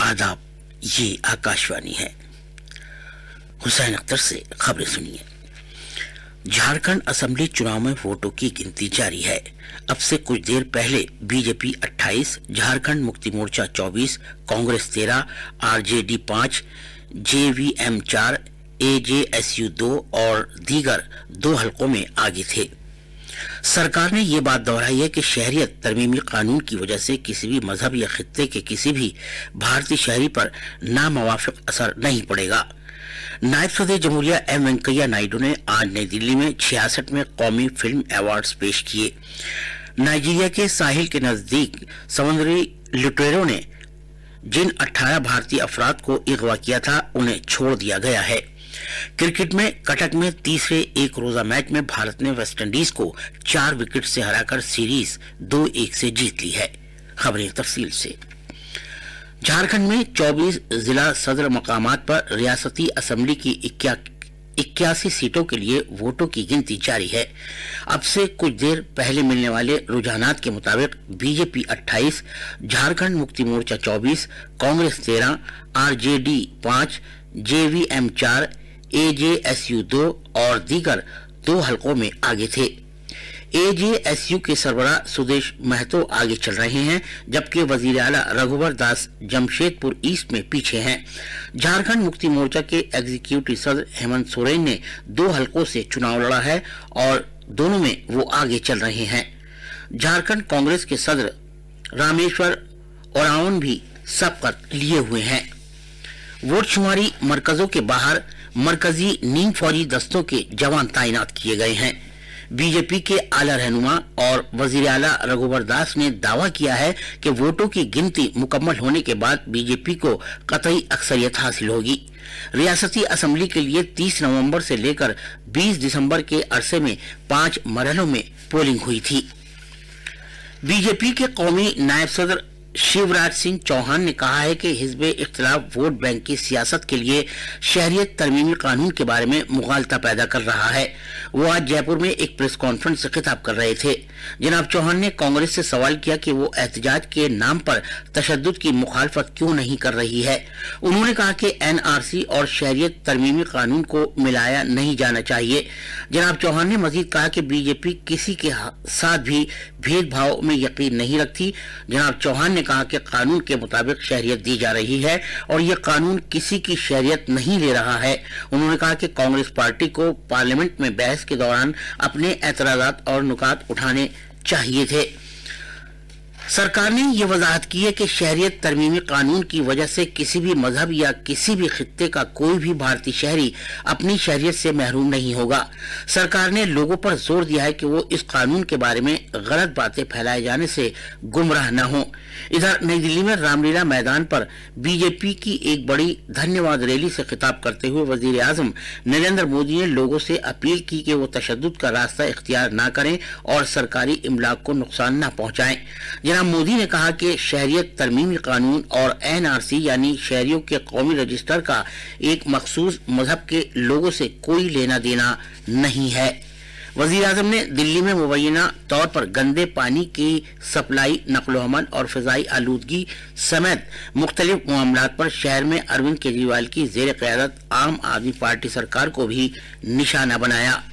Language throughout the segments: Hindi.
आदाब, ये आकाशवाणी है। हुसैन अख्तर से खबरें सुनिए। झारखंड असेंबली चुनाव में वोटों की गिनती जारी है। अब से कुछ देर पहले BJP 28, Jharkhand Mukti Morcha 24, Congress 13, RJD 5, JVM 4, एजेएसयू 2 और दीगर 2 हलकों में आगे थे। सरकार ने ये बात दोहराई है कि शहरियत तरमीमी कानून की वजह से किसी भी मजहब या खित्ते के किसी भी भारतीय शहरी पर नामुवाफिक असर नहीं पड़ेगा। नायब सदर जमहूरिया एम वेंकैया नायडू ने आज नई दिल्ली में 66वें कौमी फिल्म अवार्ड्स पेश किए। नाइजीरिया के साहिल के नजदीक समुद्री लुटेरों ने जिन 18 भारतीय अफराद को अगवा किया था उन्हें छोड़ दिया गया है। क्रिकेट में कटक में तीसरे एक रोजा मैच में भारत ने वेस्टइंडीज को 4 विकेट से हराकर सीरीज 2-1 से जीत ली है। खबरें तफसील से। झारखंड में 24 जिला सदर मकामात पर रियासती असेंबली की 81 सीटों के लिए वोटों की गिनती जारी है। अब से कुछ देर पहले मिलने वाले रुझानात के मुताबिक BJP 28, Jharkhand Mukti Morcha 24, Congress 13, RJD 5, JVM 4, एजेएसयू 2 और दीगर 2 हलकों में आगे थे। एजेएसयू के सरबराह सुदेश महतो आगे चल रहे हैं, जबकि वजीर आला रघुवर दास जमशेदपुर ईस्ट में पीछे हैं। झारखंड मुक्ति मोर्चा के एग्जीक्यूटिव सदर हेमंत सोरेन ने 2 हलकों से चुनाव लड़ा है और दोनों में वो आगे चल रहे हैं। झारखंड कांग्रेस के सदर रामेश्वर ओरावन भी सबकत लिए हुए हैं। वोट शुमारी मरकजों के बाहर मरकजी नीम फौजी दस्तों के जवान तैनात किए गए हैं। बीजेपी के आला रहनुमा और वजीर आला रघुवर दास ने दावा किया है कि वोटों की गिनती मुकम्मल होने के बाद बीजेपी को कतई अक्सरियत हासिल होगी। रियासती असेंबली के लिए 30 नवंबर से लेकर 20 दिसंबर के अरसे में 5 मरहलों में पोलिंग हुई थी। बीजेपी के कौमी नायब सदर शिवराज सिंह चौहान ने कहा है कि हिज़्बे इख्तिलाफ वोट बैंक की सियासत के लिए शहरियत तरमीमी कानून के बारे में मुगालता पैदा कर रहा है। वो आज जयपुर में एक प्रेस कॉन्फ्रेंस से खिताब कर रहे थे। जनाब चौहान ने कांग्रेस से सवाल किया कि वो एहतजाज के नाम पर तशद्दुद की मुखालफत क्यों नहीं कर रही है। उन्होंने कहा कि एनआरसी और शहरियत तरमीमी कानून को मिलाया नहीं जाना चाहिए। जनाब चौहान ने मजीद कहा कि बीजेपी किसी के साथ भी भेदभाव में यकीन नहीं रखती। जनाब चौहान ने कहा कि कानून के मुताबिक शहरियत दी जा रही है और यह कानून किसी की शहरियत नहीं ले रहा है। उन्होंने कहा कि कांग्रेस पार्टी को पार्लियामेंट में बहस के दौरान अपने एतराजात और नुकात उठाने चाहिए थे। सरकार ने यह वजाहत की है कि शहरियत तरमीमी कानून की वजह से किसी भी मजहब या किसी भी खित्ते का कोई भी भारतीय शहरी अपनी शहरियत से महरूम नहीं होगा। सरकार ने लोगों पर जोर दिया है कि वो इस कानून के बारे में गलत बातें फैलाए जाने से गुमराह न हो। इधर नई दिल्ली में रामलीला मैदान पर बीजेपी की एक बड़ी धन्यवाद रैली से खिताब करते हुए वजीर आजम नरेंद्र मोदी ने लोगों से अपील की कि वो तशद्दुद का रास्ता इख्तियार न करें और सरकारी इमलाक को नुकसान न पहुंचाएं। जनाब मोदी ने कहा कि शहरियत तरमीमी कानून और एनआरसी यानी शहरियों के कौमी रजिस्टर का एक मखसूस मजहब के लोगों से कोई लेना देना नहीं है। वजीर आजम ने दिल्ली में मुबैना तौर पर गंदे पानी की सप्लाई, नकलो-हमल और फिजाई आलूदगी समेत मुख्तलिफ मामलात पर शहर में अरविंद केजरीवाल की जेर क़यादत आम आदमी पार्टी सरकार को भी निशाना बनाया।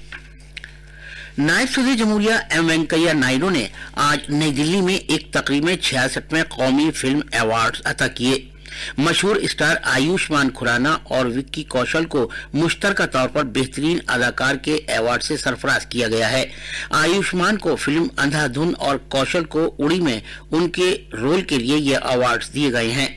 नायब सदर जमहूरिया एम वेंकैया नायडू ने आज नई दिल्ली में एक तकरीब में 66वें कौमी फिल्म अवार्ड्स अता किए। मशहूर स्टार आयुष्मान खुराना और विक्की कौशल को मुश्तरका तौर पर बेहतरीन अदाकार के अवार्ड से सरफराज किया गया है। आयुष्मान को फिल्म अंधाधुन और कौशल को उड़ी में उनके रोल के लिए ये अवार्ड्स दिए गए हैं।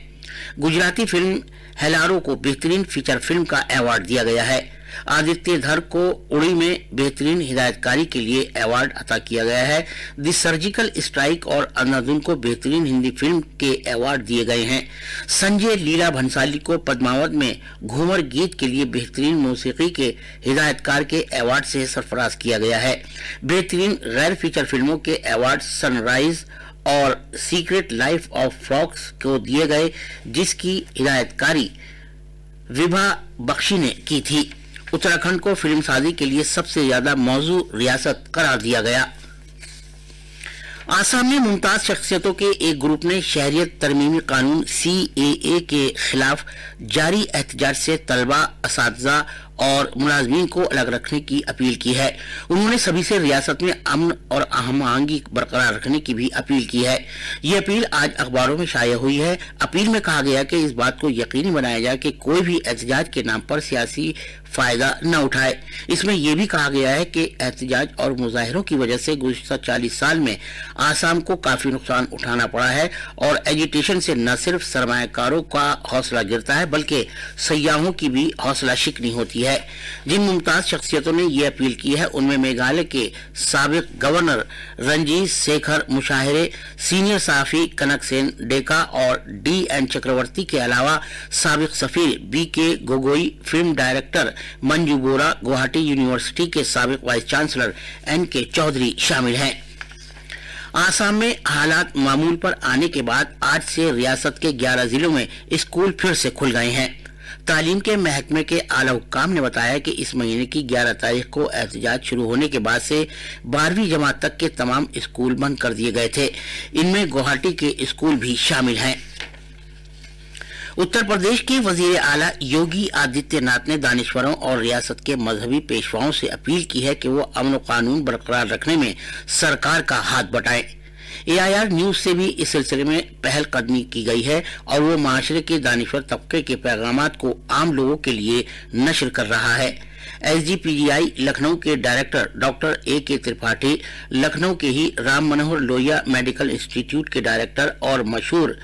गुजराती फिल्म हेलारो को बेहतरीन फीचर फिल्म का अवार्ड दिया गया है। आदित्य धर को उड़ी में बेहतरीन हिदायतकारी के लिए अवार्ड अता किया गया है। द सर्जिकल स्ट्राइक और अंधाधुन को बेहतरीन हिंदी फिल्म के अवार्ड दिए गए हैं। संजय लीला भंसाली को पद्मावत में घूमर गीत के लिए बेहतरीन मौसीकी के हिदायतकार के अवार्ड से सरफराज किया गया है। बेहतरीन गैर फीचर फिल्मों के अवार्ड सनराइज और सीक्रेट लाइफ ऑफ फ्रॉक्स को दिए गए, जिसकी हिदायतकारी विभा बख्शी ने की थी। उत्तराखंड को फिल्मसाजी के लिए सबसे ज्यादा मौजू रियासत करार दिया गया। आसाम में मुमताज शख्सियतों के एक ग्रुप ने शहरियत तरमीमी कानून CAA के खिलाफ जारी एहतजाज से तलबा, असातिज़ा और मुलाजमीन को अलग रखने की अपील की है। उन्होंने सभी से रियासत में अमन और हम-आहंगी बरकरार रखने की भी अपील की है। ये अपील आज अखबारों में शाया हुई है। अपील में कहा गया कि इस बात को यकीनी बनाया जाए कि कोई भी एहतजाज के नाम पर सियासी फायदा न उठाए। इसमें यह भी कहा गया है कि एहतजाज और मुजाहिरों की वजह से गुज़िश्ता 40 साल में आसाम को काफी नुकसान उठाना पड़ा है और एजिटेशन से न सिर्फ सरमायाकारों का हौसला गिरता है बल्कि सयाहों की भी हौसला शिकनी होती है। जिन मुमताज शख्सियतों ने यह अपील की है उनमें मेघालय के साबिक गवर्नर रंजीत शेखर मुशाहिरे, सीनियर सहाफी कनक सेन डेका और DN चक्रवर्ती के अलावा साबिक सफीर BK Gogoi, film director Manju Bora, Guwahati university के साबिक वाइस चांसलर NK चौधरी शामिल हैं। आसाम में हालात मामूल पर आने के बाद आज से रियासत के 11 जिलों में स्कूल फिर से खुल गए हैं। तालीम के महकमे के आला हुक्काम ने बताया कि इस महीने की 11 तारीख को एहतजाज शुरू होने के बाद से 12वीं जमात तक के तमाम स्कूल बंद कर दिए गए थे। इनमें गुवाहाटी के स्कूल भी शामिल हैं। उत्तर प्रदेश के वजीर आला योगी आदित्यनाथ ने दानिश्वरों और रियासत के मजहबी पेशवाओं से अपील की है कि वो अमन और कानून बरकरार रखने में सरकार का हाथ बटाएं। AIR न्यूज से भी इस सिलसिले में पहल कदमी की गई है और वो माशरे के दानिश्वर तबके के पैगामात को आम लोगों के लिए नशर कर रहा है। SGPGI लखनऊ के director doctor AK Tripathi, Lucknow के ही राम मनोहर लोहिया मेडिकल इंस्टीट्यूट के डायरेक्टर और मशहूर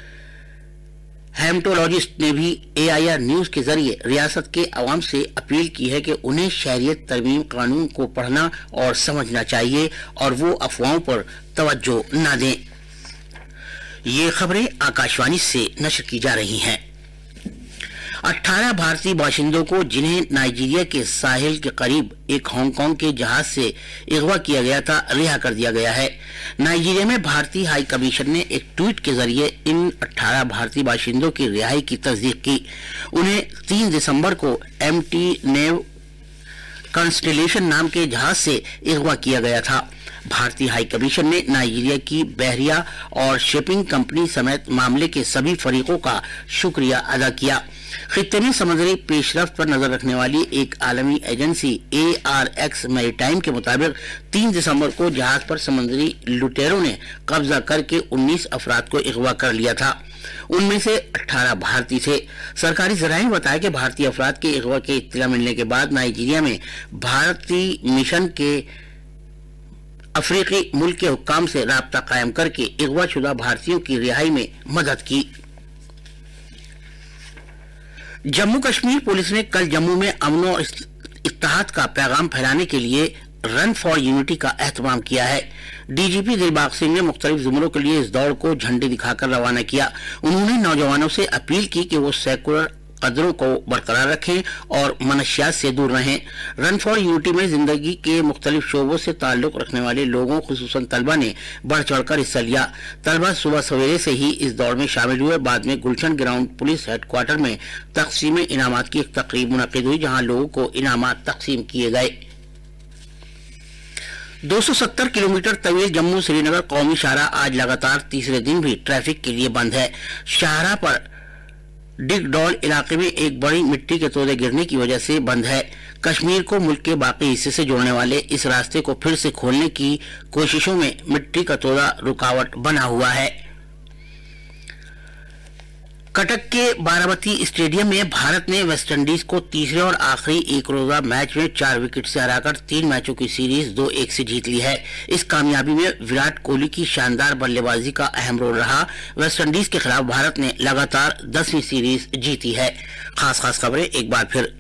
हेमटोलॉजिस्ट ने भी AIR न्यूज के जरिए रियासत के अवाम से अपील की है कि उन्हें शहरियत तरमीम कानून को पढ़ना और समझना चाहिए और वो अफवाहों पर तवज्जो न दें। ये खबरें आकाशवाणी से नशर की जा रही हैं। 18 भारतीय बाशिंदों को जिन्हें नाइजीरिया के साहिल के करीब एक हांगकांग के जहाज से अगवा किया गया था, रिहा कर दिया गया है। नाइजीरिया में भारतीय हाई कमीशन ने एक ट्वीट के जरिए इन 18 भारतीय बाशिंदों की रिहाई की तस्दीक की। उन्हें 3 दिसंबर को MT नेव कॉन्स्टेलेशन नाम के जहाज से अगवा किया गया था। भारतीय हाई कमीशन ने नाइजीरिया की बहरिया और शिपिंग कंपनी समेत मामले के सभी फरीकों का शुक्रिया अदा किया। खित्ते में समुद्री पेशरफ्त पर नजर रखने वाली एक आलमी एजेंसी ARX मैरीटाइम के मुताबिक 3 दिसंबर को जहाज पर समुद्री लुटेरों ने कब्जा करके 19 अफराद को अगवा कर लिया था। उनमें से 18 भारतीय थे। सरकारी जराये ने बताया कि भारतीय अफराद के अगवा की इत्तला मिलने के बाद नाइजीरिया में भारतीय मिशन के अफ्रीकी मुल्क के हुक्काम से राब्ता कायम करके अगवाशुदा भारतीयों की रिहाई में मदद की। जम्मू कश्मीर पुलिस ने कल जम्मू में अमन और इत्तेहाद का पैगाम फैलाने के लिए रन फॉर यूनिटी का एहतमाम किया है। DGP दिलबाग सिंह ने मुख्तलिफ जुमरों के लिए इस दौड़ को झंडी दिखाकर रवाना किया। उन्होंने नौजवानों से अपील की कि वो सेकुलर कदरों को बरकरार रखें और मनशियात से दूर रहें। रन फॉर यूनिटी में जिंदगी के मुख्तलिफ शोबों से ताल्लुक रखने वाले लोगों खुसूसन तलबा ने बढ़ चढ़कर हिस्सा लिया। तलबा सुबह सवेरे से ही इस दौड़ में शामिल हुए। बाद में गुलशन ग्राउंड पुलिस हेडक्वार्टर में तकसीम इनामात की एक तकरीब मुनक्किद हुई, जहां लोगों को इनामात तकसीम किए गए। 270 किलोमीटर तवील जम्मू श्रीनगर कौमी शाहरा आज लगातार तीसरे दिन भी ट्रैफिक के लिए बंद है। शाहरा पर डिगडॉल इलाके में एक बड़ी मिट्टी के तोड़े गिरने की वजह से बंद है। कश्मीर को मुल्क के बाकी हिस्से से जोड़ने वाले इस रास्ते को फिर से खोलने की कोशिशों में मिट्टी का तोड़ा रुकावट बना हुआ है। कटक के बारामती स्टेडियम में भारत ने वेस्टइंडीज को तीसरे और आखिरी एक रोजा मैच में 4 विकेट से हराकर 3 मैचों की सीरीज 2-1 से जीत ली है। इस कामयाबी में विराट कोहली की शानदार बल्लेबाजी का अहम रोल रहा। वेस्टइंडीज के खिलाफ भारत ने लगातार 10वीं सीरीज जीती है। खास खबरें एक बार फिर।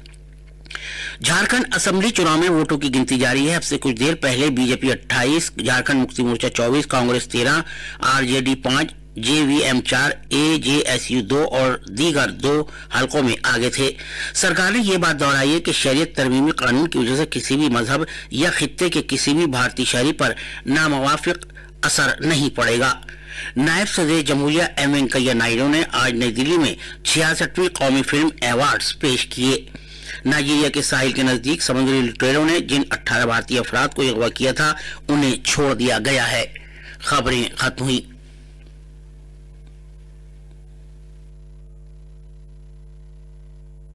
झारखंड असेंबली चुनाव में वोटों की गिनती जारी है। अब से कुछ देर पहले BJP 28, Jharkhand Mukti Morcha 24, Congress 13, RJD 5, JVM 4, AJSU 2 और दीगर 2 हलकों में आगे थे। सरकार ने यह बात दोहराई है कि शरीयत तरमीमी कानून की वजह से किसी भी मजहब या खित्ते के किसी भी भारतीय शहरी पर नामवाफिक असर नहीं पड़ेगा। नायब सदर जमहूरिया M वेंकैया नायडू ने आज नई दिल्ली में 66वीं कौमी फिल्म अवार्ड्स पेश किए। नाइजीरिया के साहिल के नजदीक समुद्री लुटेरों ने जिन 18 भारतीय अफराद को अगवा किया था, उन्हें छोड़ दिया गया है। खबरें खत्म हुई।